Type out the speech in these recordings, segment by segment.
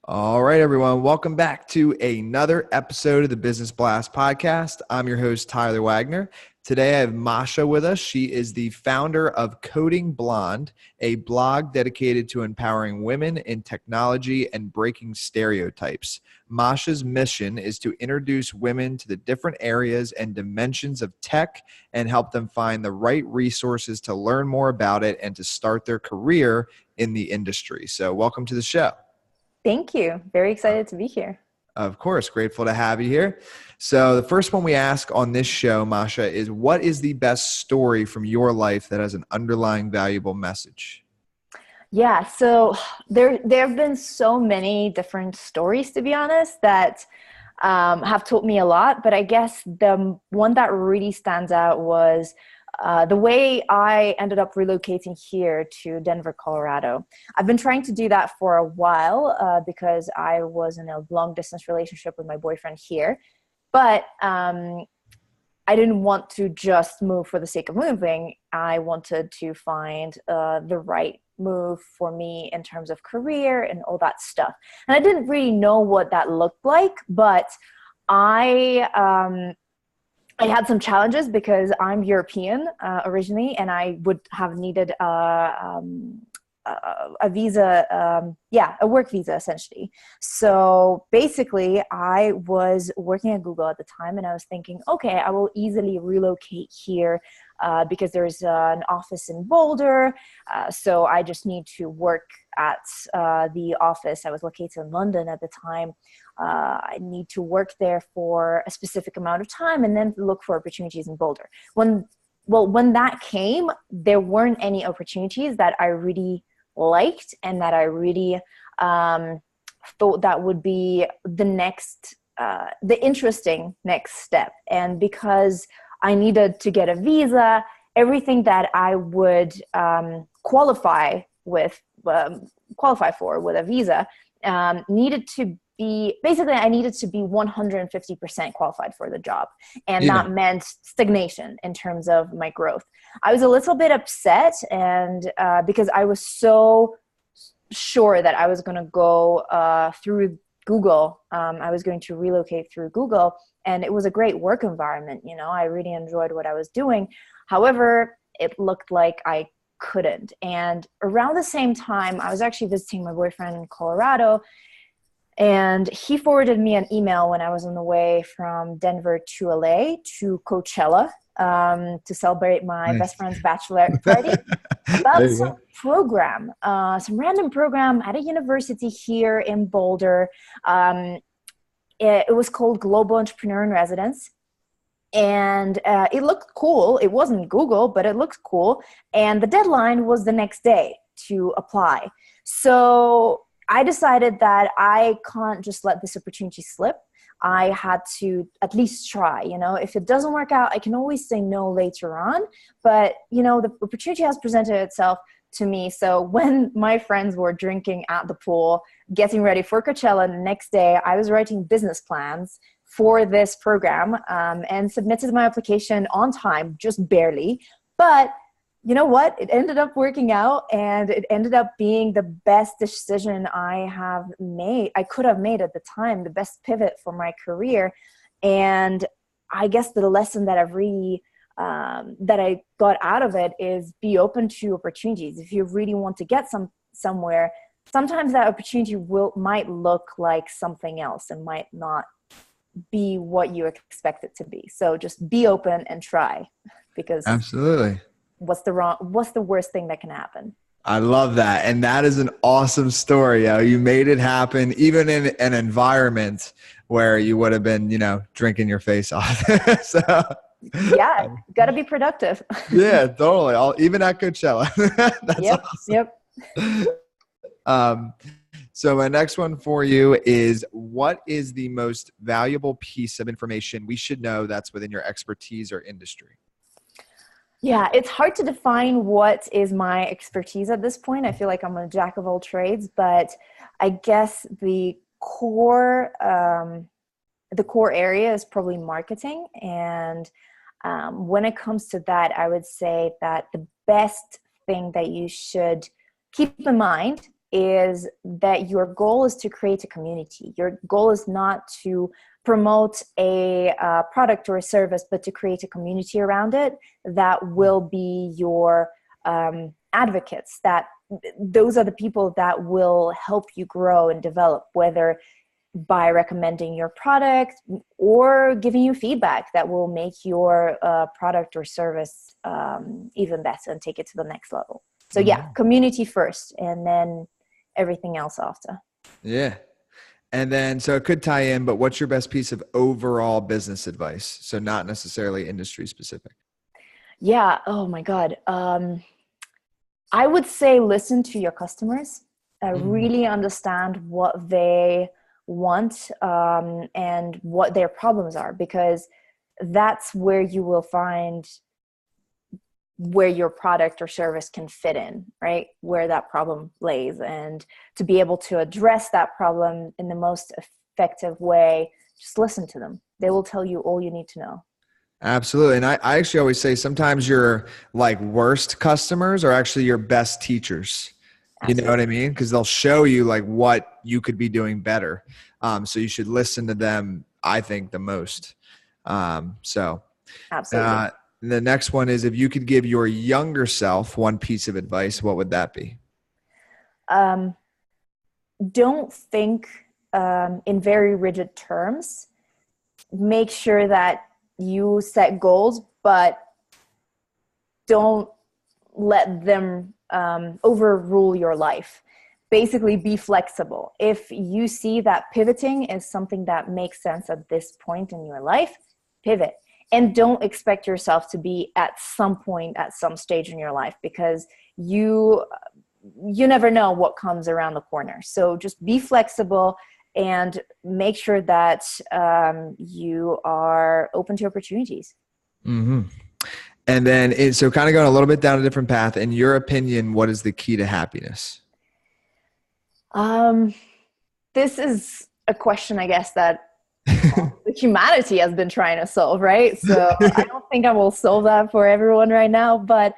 All right, everyone. Welcome back to another episode of the Business Blast podcast. I'm your host, Tyler Wagner. Today, I have Masha with us. She is the founder of Coding Blonde, a blog dedicated to empowering women in technology and breaking stereotypes. Masha's mission is to introduce women to the different areas and dimensions of tech and help them find the right resources to learn more about it and to start their career in the industry. So welcome to the show. Thank you. Very excited to be here. Of course, grateful to have you here. So the first one we ask on this show, Masha, is what is the best story from your life that has an underlying valuable message? Yeah, so there have been so many different stories, to be honest, that have taught me a lot. But I guess the one that really stands out was the way I ended up relocating here to Denver, Colorado. I've been trying to do that for a while because I was in a long distance relationship with my boyfriend here. But I didn't want to just move for the sake of moving. I wanted to find the right move for me in terms of career and all that stuff. And I didn't really know what that looked like, but I had some challenges because I'm European originally, and I would have needed a visa, a work visa essentially. So basically I was working at Google at the time, and I was thinking, okay, I will easily relocate here because there's an office in Boulder. So I just need to work at the office. I was located in London at the time. I need to work there for a specific amount of time and then look for opportunities in Boulder. When that came, there weren't any opportunities that I really liked and that I really thought that would be the interesting next step. And because I needed to get a visa, everything that I would qualify for with a visa needed to be, basically I needed to be 150% qualified for the job. And that meant stagnation in terms of my growth. I was a little bit upset and because I was so sure that I was going to go through Google. I was going to relocate through Google, and it was a great work environment. You know, I really enjoyed what I was doing. However, it looked like I couldn't. And around the same time, I was actually visiting my boyfriend in Colorado, and he forwarded me an email when I was on the way from Denver to LA to Coachella to celebrate my best friend's bachelorette party about some program, some random program at a university here in Boulder. It was called Global Entrepreneur in Residence. And it looked cool. It wasn't Google, but it looked cool. And the deadline was the next day to apply. So I decided that I can't just let this opportunity slip. I had to at least try. You know, if it doesn't work out, I can always say no later on. But, you know, the opportunity has presented itself to me. So when my friends were drinking at the pool, getting ready for Coachella the next day, I was writing business plans for this program and submitted my application on time, just barely. But you know what? It ended up working out, and it ended up being the best decision I could have made at the time, the best pivot for my career. And I guess the lesson that I've really that I got out of it is be open to opportunities. If you really want to get somewhere, sometimes that opportunity might look like something else and might not be what you expect it to be. So just be open and try, because Absolutely. What's the worst thing that can happen? I love that. And that is an awesome story. You made it happen, even in an environment where you would have been, drinking your face off. So yeah, got to be productive. Yeah, totally. Even at Coachella. That's awesome. Yep. So my next one for you is, what is the most valuable piece of information we should know that's within your expertise or industry? Yeah, it's hard to define what is my expertise at this point. I feel like I'm a jack of all trades, but I guess the core area is probably marketing. And when it comes to that, I would say that the best thing that you should keep in mind is that your goal is to create a community. Your goal is not to promote a product or a service, but to create a community around it that will be your advocates. That those are the people that will help you grow and develop, whether by recommending your product or giving you feedback that will make your product or service even better and take it to the next level. So yeah, community first and then everything else after. Yeah. And then, so it could tie in, but what's your best piece of overall business advice? So not necessarily industry specific. Yeah. Oh my God. I would say listen to your customers. Really understand what they want and what their problems are, because that's where you will find where your product or service can fit in, right? Where that problem lays, and to be able to address that problem in the most effective way, just listen to them. They will tell you all you need to know. Absolutely. And I actually always say sometimes your like worst customers are actually your best teachers. Absolutely. You know what I mean? Because they'll show you like what you could be doing better. So you should listen to them, I think, the most. Absolutely. The next one is, if you could give your younger self one piece of advice, what would that be? Don't think in very rigid terms. Make sure that you set goals, but don't let them overrule your life. Basically, be flexible. If you see that pivoting is something that makes sense at this point in your life, pivot. And don't expect yourself to be at some point, at some stage in your life, because you never know what comes around the corner. So just be flexible and make sure that you are open to opportunities. Mm-hmm. And then, so kind of going a little bit down a different path. In your opinion, what is the key to happiness? This is a question, I guess, that humanity has been trying to solve, right? So I don't think I will solve that for everyone right now, but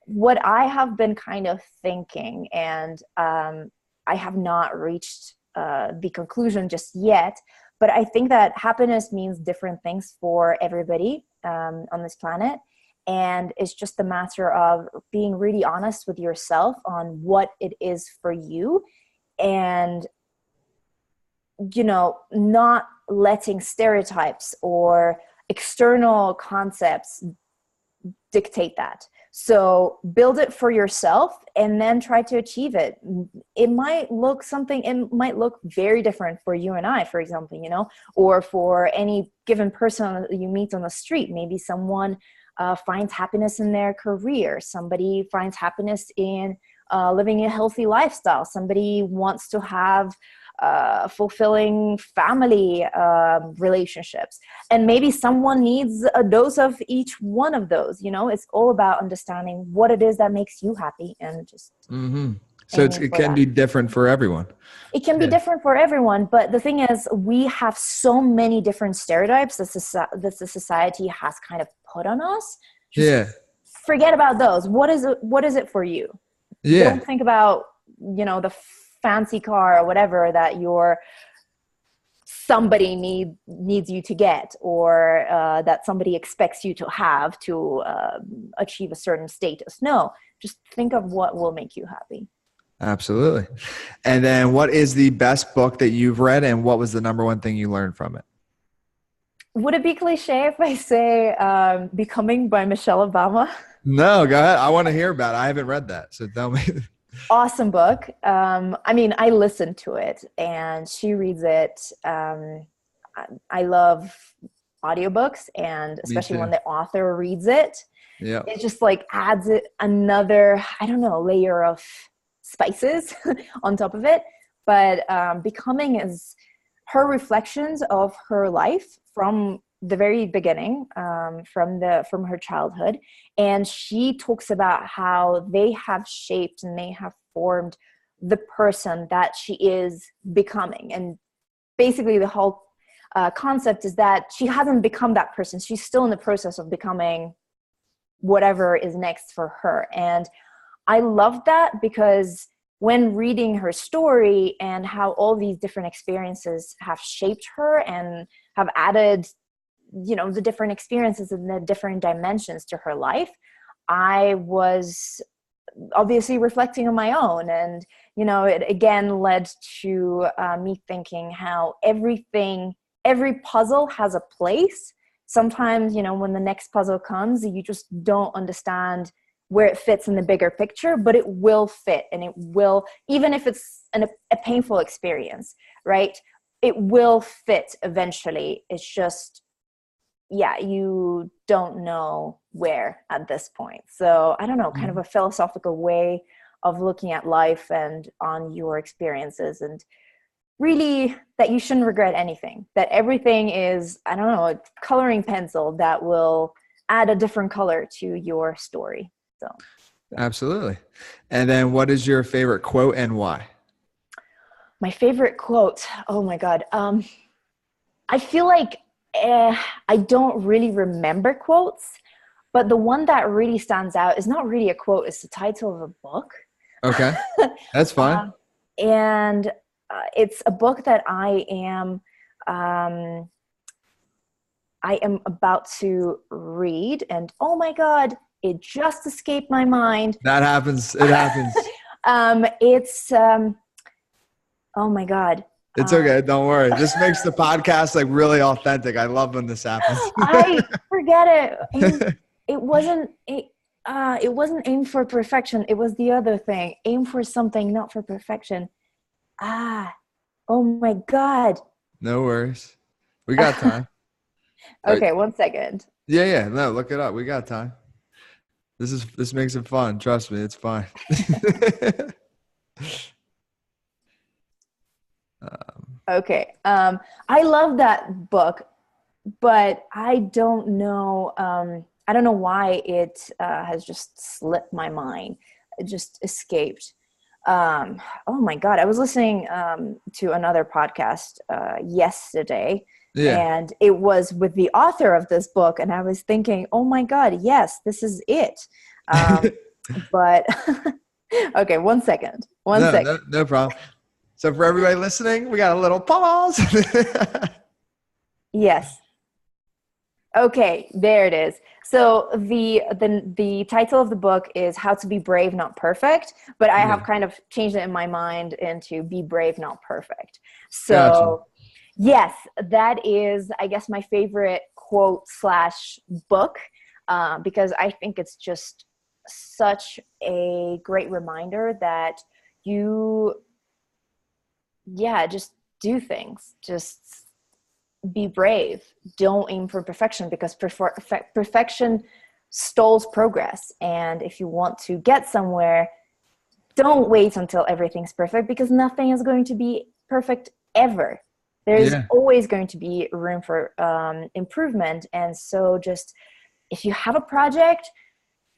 what I have been kind of thinking, and I have not reached the conclusion just yet, but I think that happiness means different things for everybody on this planet. And it's just a matter of being really honest with yourself on what it is for you, and not letting stereotypes or external concepts dictate that. So build it for yourself and then try to achieve it. It might look very different for you and I, for example, or for any given person you meet on the street. Maybe someone finds happiness in their career. Somebody finds happiness in living a healthy lifestyle. Somebody wants to have fulfilling family relationships, and maybe someone needs a dose of each one of those. It's all about understanding what it is that makes you happy, and just so it can be different for everyone. It can be different for everyone, but the thing is, we have so many different stereotypes that the society has kind of put on us. Just forget about those. What is it for you? Don't think about the fancy car or whatever that somebody needs you to get, or that somebody expects you to have to achieve a certain status. No, just think of what will make you happy. Absolutely. And then, what is the best book that you've read, and what was the number one thing you learned from it? Would it be cliche if I say Becoming by Michelle Obama? No, go ahead. I want to hear about it. I haven't read that, so tell me. Awesome book. I listened to it and she reads it. I love audiobooks, and especially when the author reads it. Yeah. It just like adds another, layer of spices on top of it. But Becoming is her reflections of her life from the very beginning, from her childhood. And she talks about how they have shaped and they have formed the person that she is becoming. And basically the whole concept is that she hasn't become that person. She's still in the process of becoming whatever is next for her. And I love that, because when reading her story and how all these different experiences have shaped her and have added, the different experiences and the different dimensions to her life, I was obviously reflecting on my own. And, it again led to me thinking how every puzzle has a place. Sometimes, when the next puzzle comes, you just don't understand where it fits in the bigger picture, but it will fit, and it will, even if it's a painful experience, right? It will fit eventually. It's just, you don't know where at this point. So I don't know, kind of a philosophical way of looking at life and on your experiences, and really that you shouldn't regret anything, that everything is, I don't know, a coloring pencil that will add a different color to your story. So Absolutely. And then what is your favorite quote and why? My favorite quote, oh my God. I feel like I don't really remember quotes, but the one that really stands out is not really a quote, it's the title of a book. Okay. That's fine. And it's a book that I am about to read, and oh my God, it just escaped my mind. That happens. It happens. It's oh my God. It's okay. Don't worry. This makes the podcast like really authentic. I love when this happens. I forget it. It wasn't aim for perfection. It was the other thing. Aim for something, not for perfection. Oh my God. No worries. We got time. Okay, 1 second. Yeah. No, look it up. We got time. This makes it fun. Trust me, it's fine. Okay. I love that book, but I don't know. I don't know why it has just slipped my mind. It just escaped. Oh my God. I was listening to another podcast yesterday, and it was with the author of this book. And I was thinking, oh my God, yes, this is it. But okay, 1 second. One second. No problem. So for everybody listening, we got a little pause. Yes. Okay, there it is. So the title of the book is How to Be Brave, Not Perfect, but I have kind of changed it in my mind into Be Brave, Not Perfect. So gotcha. Yes, that is, I guess, my favorite quote / book, because I think it's just such a great reminder that just do things. Just be brave. Don't aim for perfection, because perfection stalls progress. And if you want to get somewhere, don't wait until everything's perfect, because nothing is going to be perfect ever. There's always going to be room for improvement. And so just, if you have a project,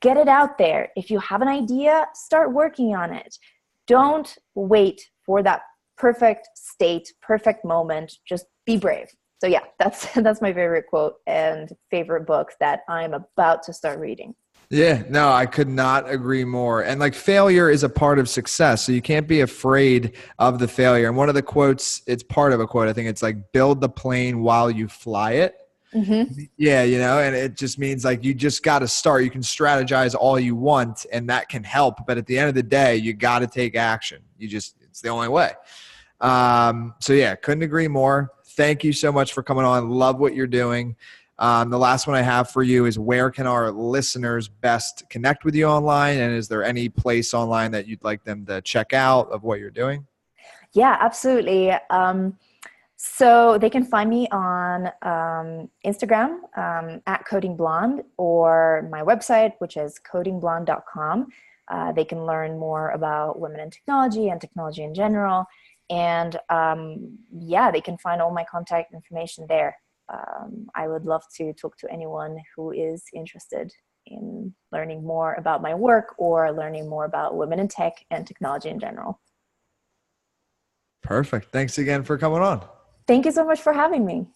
get it out there. If you have an idea, start working on it. Don't wait for that perfect state, perfect moment. Just be brave. So yeah, that's my favorite quote and favorite book that I'm about to start reading. Yeah, no, I could not agree more. And like, failure is a part of success. So you can't be afraid of the failure. And one of the quotes, it's part of a quote. I think it's like, build the plane while you fly it. Mm-hmm. Yeah. And it just means like, you just got to start. You can strategize all you want, and that can help. But at the end of the day, you got to take action. It's the only way. So yeah, couldn't agree more. Thank you so much for coming on. Love what you're doing. The last one I have for you is, where can our listeners best connect with you online? And is there any place online that you'd like them to check out of what you're doing? Yeah, absolutely. So they can find me on Instagram at Coding Blonde, or my website, which is codingblonde.com. They can learn more about women in technology and technology in general. And they can find all my contact information there. I would love to talk to anyone who is interested in learning more about my work or learning more about women in tech and technology in general. Perfect. Thanks again for coming on. Thank you so much for having me.